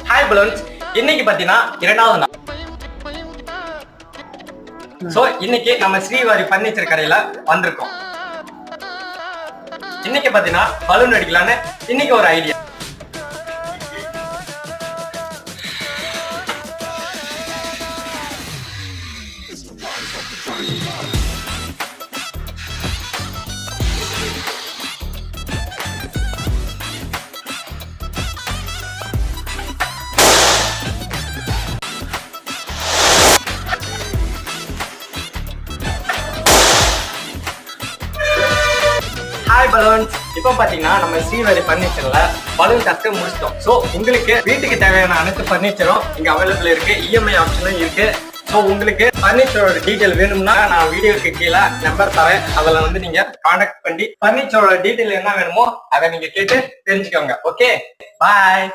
Hi balloons. இன்னைக்கு பாத்தீங்கன்னா இரண்டாவது நாள். சோ இன்னைக்கு நம்ம ஸ்ரீவாரி பர்னிச்சர் கடையில வந்திருக்கோம். இன்னைக்கு பாத்தீங்கன்னா பலூன் அடிக்கலான்னு இன்னைக்கு ஒரு ஐடியா. Hi balloons. இப்போ பாத்தீங்கன்னா நம்ம ஸ்ரீவாரி பர்னிச்சர்ல பலூன் டஸ்ட் முடிச்சிட்டோம். சோ உங்களுக்கு வீட்டுக்கு தேவையான அனைத்து பர்னிச்சரும் இங்க அவைலபிள் இருக்கு. இஎம்ஐ ஆப்ஷனும் இருக்கு. ஸோ உங்களுக்கு பர்னிச்சரோட டீட்டெயில் வேணும்னா நான் வீடியோக்கு கீழே நம்பர் தரேன். அதில் வந்து நீங்க கான்டாக்ட் பண்ணி பர்னிச்சரோட டீட்டெயில் என்ன வேணுமோ அதை நீங்க கேட்டு தெரிஞ்சுக்கோங்க. ஓகே, பாய்.